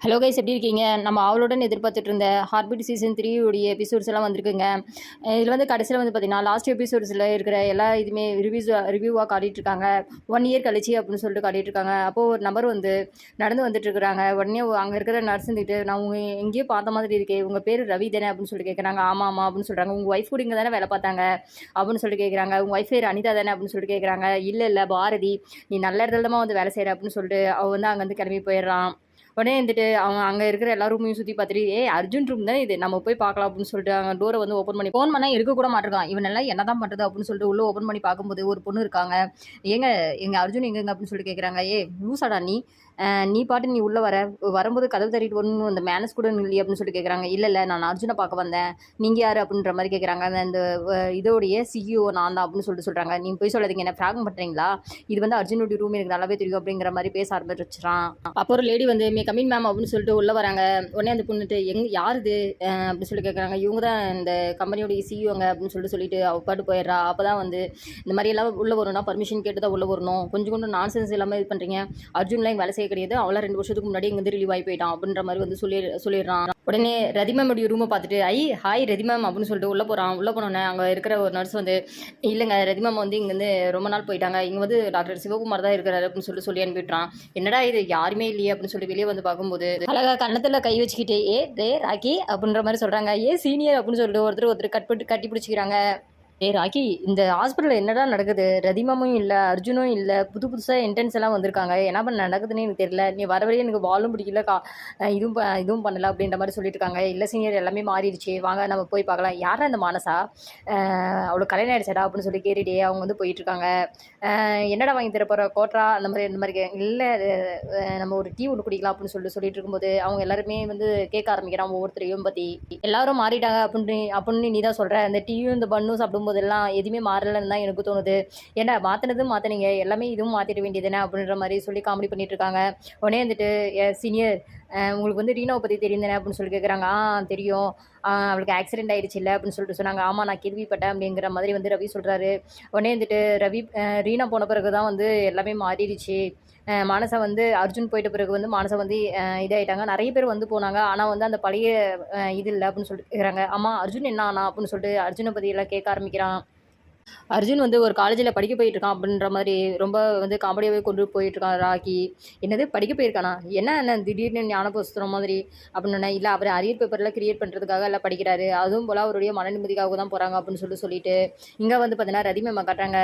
Hello guys, எப்படி இருக்கீங்க? நம்ம அவளுடன் எதிர்பார்த்துட்டு இருந்த ஹார்ட்பீட் சீசன் 3 உடைய எபிசோட்ஸ் எல்லாம் வந்திருக்குங்க. இதில் வந்து கடைசியில் வந்து பார்த்தீங்கன்னா லாஸ்ட் எபிசோட்ஸில் இருக்கிற எல்லா இதுவுமே ரிவ்யூவாக காட்டிட்டு இருக்காங்க. 1 இயர் கழிச்சு அப்படின்னு சொல்லிட்டு காட்டிட்டு இருக்காங்க. அப்போது ஒரு நபர் வந்து நடந்து வந்துட்டு இருக்கிறாங்க. உடனே அங்கே இருக்கிற நர்ஸ் இருந்துட்டு, நான் உங்கள் எங்கேயோ பார்த்த மாதிரி இருக்கே, உங்கள் பேர் ரவி தானே அப்படின்னு சொல்லி கேட்குறாங்க. ஆமாம் ஆமாம் அப்படின்னு சொல்கிறாங்க. உங்கள் ஒய்ஃப் கூட இங்கே தானே வேலை பார்த்தாங்க அப்படின்னு சொல்லி கேட்குறாங்க. உங்கள் ஒய்ஃப் பேர் அனிதா தானே அப்படின்னு சொல்லிட்டு கேட்குறாங்க. இல்லை இல்லை பாரதி, நீ நல்ல இடத்துல தான் வந்து வேலை செய்கிற அப்படின்னு சொல்லிட்டு அவள் வந்து அங்கேருந்து கிளம்பி போயிடுறான். உடனே வந்துட்டு அவங்க அங்கே இருக்கிற எல்லா ரூமையும் சுற்றி பார்த்துட்டு, அர்ஜுன் ரூம் தானே இது, நம்ம போய் பார்க்கலாம் அப்படின்னு சொல்லிட்டு அங்கே டோரை வந்து ஓப்பன் பண்ணி ஃபோன் பண்ணால் இருக்க கூட மாட்டிருக்கான். இவன் எல்லாம் என்ன தான் பண்ணுறது அப்படின்னு சொல்லிட்டு உள்ளே ஓப்பன் பண்ணி பார்க்கும்போது ஒரு பொண்ணு இருக்காங்க. ஏங்க எங்கள் அர்ஜுன் எங்கெங்க அப்படின்னு சொல்லிட்டு கேட்குறாங்க. லூசாடா நீ பாட்டு நீ உள்ளே வரும்போது கதவு தட்டிட்டு வரணும், அந்த மேனஸ் கூட இல்லையே அப்படின்னு சொல்லிட்டு கேட்குறாங்க. இல்லை நான் அர்ஜுனை பார்க்க வந்தேன், நீங்கள் யார் அப்படின்ற மாதிரி கேட்குறாங்க. அந்த இதோடைய சிஇஓ நான் தான் அப்படின்னு சொல்லிட்டு சொல்கிறாங்க. நீங்கள் போய் சொல்லாதீங்க, என்ன ஃப்ராக் பண்ணுறீங்களா, இது வந்து அர்ஜுனுடைய ரூம் எனக்கு நல்லாவே தெரியும் அப்படிங்கிற மாதிரி பேச ஆரம்பிச்சிடுறான். அப்போ ஒரு லேடி வந்து கமிங் மேம் அப்படின்னு சொல்லிட்டு உள்ளே வராங்க. உடனே அந்த பொண்ணுட்டு யார் இது அப்படின்னு சொல்லி கேட்குறாங்க. இவங்க தான் இந்த கம்பெனியோடைய சிஇஓங்க அப்படின்னு சொல்லிட்டு அவ பாட்டு போயிடுறா. அப்போ தான் வந்து இந்த மாதிரி எல்லாம் உள்ளே வரணும்னா பர்மிஷன் கேட்டு தான் உள்ளே வரணும், கொஞ்சம் நான்சென்ஸ் இல்லாமல் இது பண்ணுறீங்க, அர்ஜுன்லாம் வேலை கிடையாது, அவளா 2 வருஷத்துக்கு முன்னாடி இங்கே ரிலீவ் ஆகி போயிட்டான் அப்படின்ற மாதிரி வந்து சொல்லிடுறான். உடனே ரதிமேமுடைய ரூமை பார்த்துட்டு ஹாய் ரதிமேம் அப்படின்னு சொல்லிட்டு உள்ளே போகிறான். உள்ளே போனோன்னே அங்கே இருக்கிற ஒரு நர்ஸ் வந்து, இல்லைங்க ரதிமேம் வந்து இங்கேருந்து ரொம்ப நாள் போயிட்டாங்க, இங்கே வந்து டாக்டர் சிவகுமார் தான் இருக்கிறாரு அப்படின்னு சொல்லி அனுப்பிவிட்றான். என்னடா இது யாருமே இல்லையே அப்படின்னு சொல்லி வெளியே வந்து பார்க்கும்போது அழகா கன்னத்தில் கை வச்சுக்கிட்டு ராக்கி அப்படின்ற மாதிரி சொல்கிறாங்க. சீனியர் அப்படின்னு சொல்லிட்டு ஒருத்தர் கட்டி பிடிச்சிக்கிறாங்க. ராக்கி, இந்த ஹாஸ்பிட்டலில் என்னடா நடக்குது? ரதிமாமும் இல்லை, அர்ஜுனும் இல்லை, புதுசாக என்ட்ரன்ஸ் எல்லாம் வந்திருக்காங்க, என்ன பண்ண நடக்குதுன்னு எனக்கு தெரியல, நீ வர வரையும் எனக்கு வாழும் பிடிக்கல, இதுவும் பண்ணல அப்படின்ற மாதிரி சொல்லிட்டு இருக்காங்க. இல்லை சீனியர், எல்லாமே மாறிடுச்சு, வாங்க நம்ம போய் பார்க்கலாம். யாரா இந்த மானசா, அவளுக்கு கல்யாணம் ஆயிடுச்சடா அப்படின்னு சொல்லி கேட்டுட்டே அவங்க வந்து போயிட்டுருக்காங்க. என்னடா வாங்கி தரப்போகிற கோட்ரா அந்த மாதிரி இல்லை நம்ம ஒரு டீ ஒன்று குடிக்கலாம் அப்படின்னு சொல்லிட்டு இருக்கும்போது அவங்க எல்லாருமே வந்து கேட்க ஆரம்பிக்கிறான் ஒவ்வொருத்தரையும் பற்றி. எல்லாரும் மாறிட்டாங்க அப்படின்னு நீ தான் சொல்கிற, அந்த டீயும் இந்த பண்ணும் சாப்பிடும்போதெல்லாம் எதுவுமே மாறலன்னு தான் எனக்கு தோணுது. ஏன்னா மாற்றினீங்க, எல்லாமே இதுவும் மாற்றிட வேண்டியதுனே அப்படின்ற மாதிரி சொல்லி காமெடி பண்ணிட்டு இருக்காங்க. உடனே வந்துட்டு சீனியர், உங்களுக்கு வந்து ரீனாவை பற்றி தெரியுதுனே அப்படின்னு சொல்லி கேட்குறாங்க. தெரியும், அவளுக்கு ஆக்சிடென்ட் ஆயிடுச்சு இல்லை அப்படின்னு சொல்லிட்டு சொன்னாங்க. ஆமாம் நான் கேள்விப்பட்டேன் அப்படிங்கிற மாதிரி வந்து ரவி சொல்கிறாரு. உடனே வந்துட்டு ரீனா போன பிறகு தான் வந்து எல்லாமே மாறிடுச்சு. மானசா வந்து அர்ஜுன் போயிட்ட பிறகு வந்து மானசா வந்து இதாகிட்டாங்க, நிறைய பேர் வந்து போனாங்க, ஆனால் வந்து அந்த பழைய இது இல்லை அப்படின்னு சொல்லிட்டு கேட்குறாங்க. ஆமாம் அர்ஜுன் என்ன ஆனா அப்படின்னு சொல்லிட்டு அர்ஜுனை பற்றி எல்லாம் கேட்க ஆரம்பிக்கிறான். அர்ஜுன் வந்து ஒரு காலேஜில் படிக்க போயிட்டுருக்கான் அப்படின்ற மாதிரி ரொம்ப வந்து காமெடியாகவே கொண்டு போயிட்டுருக்கான் ராக்கி. என்னது படிக்க போயிருக்கானா, என்ன திடீர்னு ஞானபுஸ்தரம் மாதிரி அப்படின்னு. இல்லை அவர் அரியர் பேப்பரில் கிரியேட் பண்ணுறதுக்காக எல்லாம் படிக்கிறாரு, அதுவும் போல் அவருடைய மன நிம்மதிக்காக தான் போகிறாங்க அப்படின்னு சொல்லிட்டு இங்கே வந்து பார்த்தீங்கன்னா ரதி மேம் காட்டுறாங்க.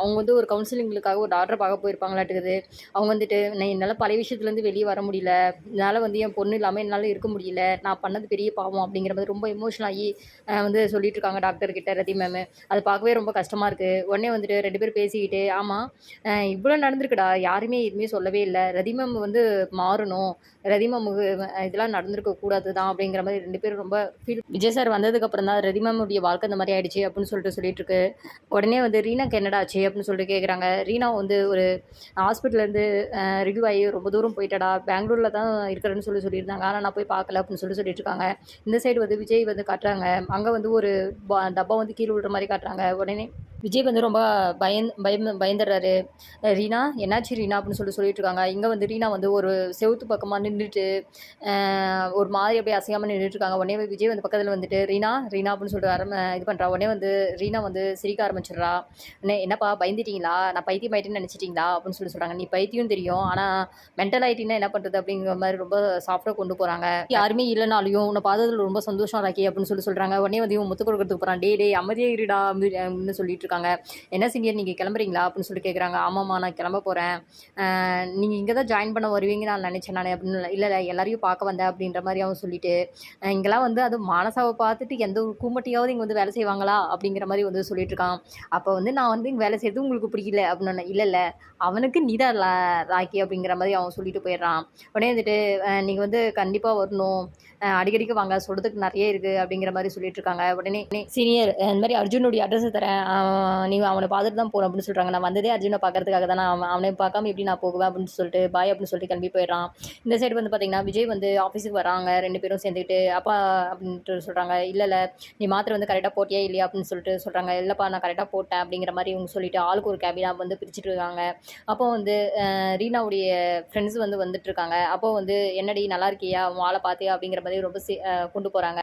அவங்க வந்து ஒரு கவுன்சிலிங்களுக்காக ஒரு டாக்டரை பார்க்க போயிருப்பாங்களாட்டுக்குது. அவங்க வந்துட்டு என்னால் பழைய விஷயத்துலேருந்து வெளியே வர முடியல, இதனால் வந்து என் பொண்ணு இல்லாமல் என்னால் இருக்க முடியல, நான் பண்ணது பெரிய பாவம் அப்படிங்கிற மாதிரி ரொம்ப எமோஷனல் ஆகி வந்து சொல்லிட்டு இருக்காங்க டாக்டர்கிட்ட ரதி மேம். அது பார்க்கவே ரொம்ப கஷ்டமாக இருக்குது. உடனே வந்துட்டு 2 பேர் பேசிக்கிட்டு, ஆமாம் இவ்வளோ நடந்திருக்குடா, யாருமே எதுவுமே சொல்லவே இல்லை, ரதிமம் வந்து மாறணும், ரதிமமுக்கு இதெல்லாம் நடந்திருக்க கூடாது தான் அப்படிங்கிற மாதிரி 2 பேரும் ரொம்ப ஃபீல். விஜய் சார் வந்ததுக்கப்புறம் தான் ரதிமமுடைய வாழ்க்கை இந்த மாதிரி ஆயிடுச்சு அப்படின்னு சொல்லிட்டு இருக்கு. உடனே வந்து ரீனாக்கு என்னடா ஆச்சு அப்படின்னு சொல்லிட்டு கேட்குறாங்க. ரீனா வந்து ஒரு ஹாஸ்பிட்டல்லேருந்து ரிவ்யூ ஆகி ரொம்ப தூரம் போயிட்டடா, பெங்களூரில் தான் இருக்கிறேன்னு சொல்லியிருந்தாங்க, ஆனால் நான் போய் பார்க்கல அப்படின்னு சொல்லிட்டு இருக்காங்க. இந்த சைடு வந்து விஜய் வந்து காட்டுறாங்க. அங்கே வந்து ஒரு டப்பா வந்து கீழே விடுற மாதிரி காட்டுறாங்க. உடனே விஜய் வந்து ரொம்ப பயந்துடுறாரு. ரீனா என்னாச்சு ரீனா அப்படின்னு சொல்லிட்டு இருக்காங்க. இங்கே வந்து ரீனா வந்து ஒரு செவுத்து பக்கமாக நின்றுட்டு ஒரு மாதிரி அப்படியே அசையாமல் நின்றுட்டு இருக்காங்க. உடனே விஜய் வந்து பக்கத்தில் வந்துட்டு ரீனா அப்படின்னு சொல்லிட்டு இது பண்ணுறா. உடனே வந்து ரீனா வந்து சிரிக்க ஆரம்பிச்சிடுறா. என்னப்பா பயந்துட்டீங்களா, நான் பைத்தியம் ஆயிட்டேன்னு நினச்சிட்டிங்களா அப்படின்னு சொல்கிறாங்க. நீ பைத்தியம் தெரியும், ஆனால் மென்டல் ஆயிட்டின்னா என்ன பண்ணுறது அப்படிங்கிற மாதிரி ரொம்ப சாஃப்டாக கொண்டு போகிறாங்க. யாருமே இல்லைனாலையும் உன்னை பார்த்ததில் ரொம்ப சந்தோஷம் ராக்கி அப்படின்னு சொல்கிறாங்க. உடனே வந்து இவன் முத்து கொடுக்கறதுக்கு போகிறான். டே அமைதியே இருடா அப்படின்னு சொல்லிட்டு இருக்காங்க. என்ன சீனியர் நீங்கள் கிளம்புறீங்களா அப்படின்னு சொல்லி கேட்குறாங்க. ஆமாம்மா நான் கிளம்ப போகிறேன், நீங்கள் இங்கே தான் ஜாயின் பண்ண வருவீங்க நான் நினச்சேன் நான் அப்படின்னு. இல்லை எல்லாரையும் பார்க்க வந்தேன் அப்படின்ற மாதிரி அவன் சொல்லிட்டு, இங்கெல்லாம் வந்து அது மானசாவை பார்த்துட்டு எந்த ஒரு கூமட்டியாவது இங்கே வந்து வேலை செய்வாங்களா அப்படிங்கிற மாதிரி வந்து சொல்லிட்டு இருக்கான். அப்போ வந்து நான் வந்து இங்கே வேலை செய்யறது உங்களுக்கு பிடிக்கல அப்படின்னு. இல்லை அவனுக்கு நீதான் ராக்கி அப்படிங்கிற மாதிரி அவன் சொல்லிட்டு போயிடுறான். உடனே வந்துட்டு நீங்கள் வந்து கண்டிப்பாக வரணும், அடிக்கடிக்கு வாங்க, சொல்கிறதுக்கு நிறைய இருக்குது அப்படிங்கிற மாதிரி சொல்லிட்டு இருக்காங்க. உடனே சீனியர் இந்த மாதிரி அர்ஜுனுடைய அட்ரஸை தரேன், நீ அவனை பார்த்துட்டு தான் போகணும் அப்படின்னு சொல்கிறாங்க. நான் வந்ததே அர்ஜுனை பார்க்கறதுக்காக தான், நான் அவனை பார்க்காம எப்படி நான் போகுவேன் அப்படின்னு சொல்லிட்டு பாய் அப்படின்னு சொல்லிட்டு கிளம்பி போயிடுறான். இந்த சைடு வந்து பார்த்திங்கன்னா விஜய் வந்து ஆஃபீஸுக்கு வராங்க 2 பேரும் சேர்ந்துக்கிட்டு. அப்பா அப்படின்ட்டு சொல்கிறாங்க, இல்லை நீ மாத்திரை வந்து கரெக்டாக போட்டியா இல்லையா அப்படின்னு சொல்லிட்டு சொல்கிறாங்க. இல்லைப்பா நான் கரெக்டாக போட்டேன் அப்படிங்கிற மாதிரி இவங்க சொல்லிட்டு ஆளுக்கு ஒரு கேபினாக வந்து பிரிச்சுட்டு இருக்காங்க. அப்போ வந்து ரீனாவுடைய ஃப்ரெண்ட்ஸ் வந்து வந்துட்டு இருக்காங்க. அப்போ வந்து என்னடி நல்லா இருக்கியா, உன் ஆளை பார்த்தியா அப்படிங்கிற மாதிரி ரொம்ப கொண்டு போகிறாங்க.